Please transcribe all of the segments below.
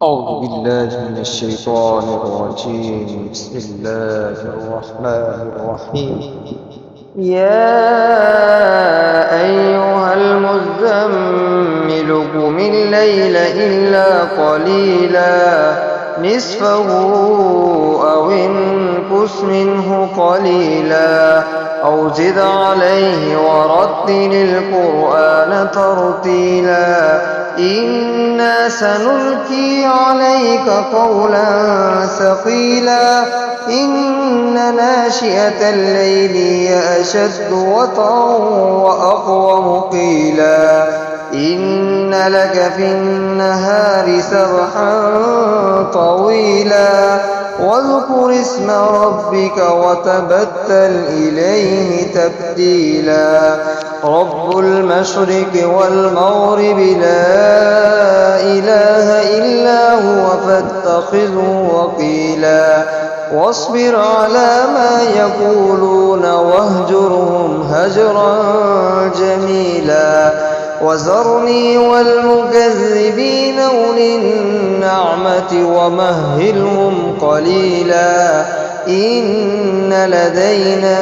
أعوذ بالله من الشيطان الرجيم. بسم الله الرحمن الرحيم. يا أيها المزمل قم الليل إلا قليلا نصفه أو انقص منه قليلا أو زد عليه ورتل القرآن ترتيلا إنا سنلقي عليك قولا ثقيلا إن ناشئة الليل هي أشد وطئا وأقوم قيلا إن لك في النهار سبحا طويلا واذكر اسم ربك وتبتل إليه تبتيلا رب المشرق والمغرب لا إله إلا هو فاتخذه وكيلا واصبر على ما يقولون واهجرهم هجرا جميلا وذرني والمكذبين أولي النعمة ومهلهم قليلا إن لدينا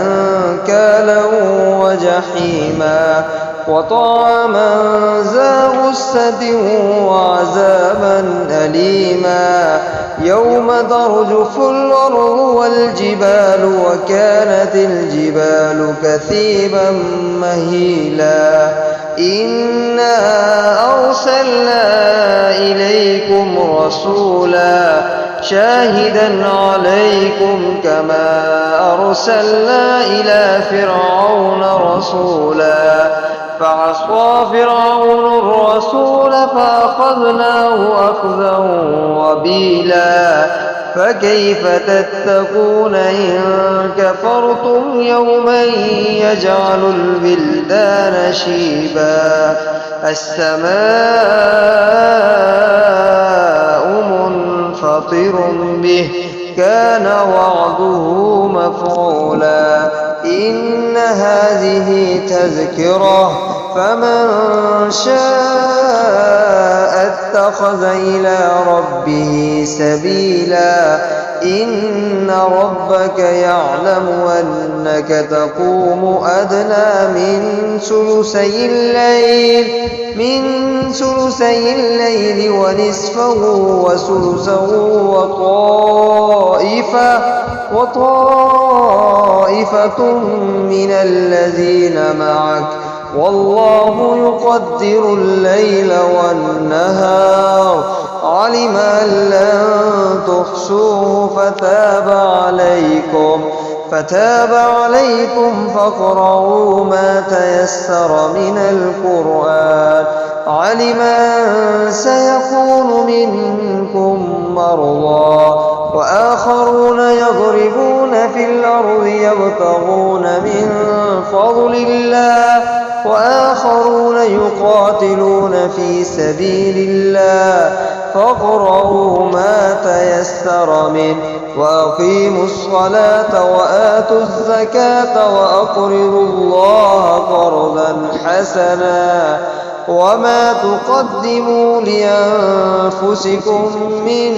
أنكالا وجحيما وطعاما ذا غصة وعذابا أليما يوم ترجف الأرض والجبال وكانت الجبال كثيبا مهيلا إنا أرسلنا إليكم رسولا شاهدا عليكم كما أرسلنا إلى فرعون رسولا فعصى فرعون الرسول فأخذناه أخذا وبيلا فكيف تتقون إن كفرتم يوما يجعل البلدان شيبا السماء منفطر به كان وعده مفعولا إن هذه تذكرة فمن شاء اتخذ إلى ربه سبيلا إن ربك يعلم أنك تقوم أدنى من ثلثي الليل ونصفه وثلثه وطائفة من الذين معك والله يقدر الليل والنهار علم أن لن تحصوه فتاب عليكم فاقرؤوا ما تيسر من القرآن علم أن سيكون منكم مرضى وآخرون يضربون في الأرض يبتغون من فضل الله وآخرون يقاتلون في سبيل الله فاقرؤوا ما تيسر منه وأقيموا الصلاة وآتوا الزكاة وأقرضوا الله قرضا حسنا وما تقدموا لأنفسكم من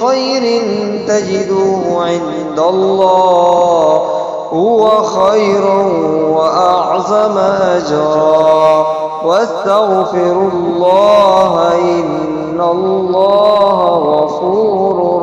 خير تجدوه عند الله هو خيرا وأعظم أجرا واستغفروا الله إن الله غفور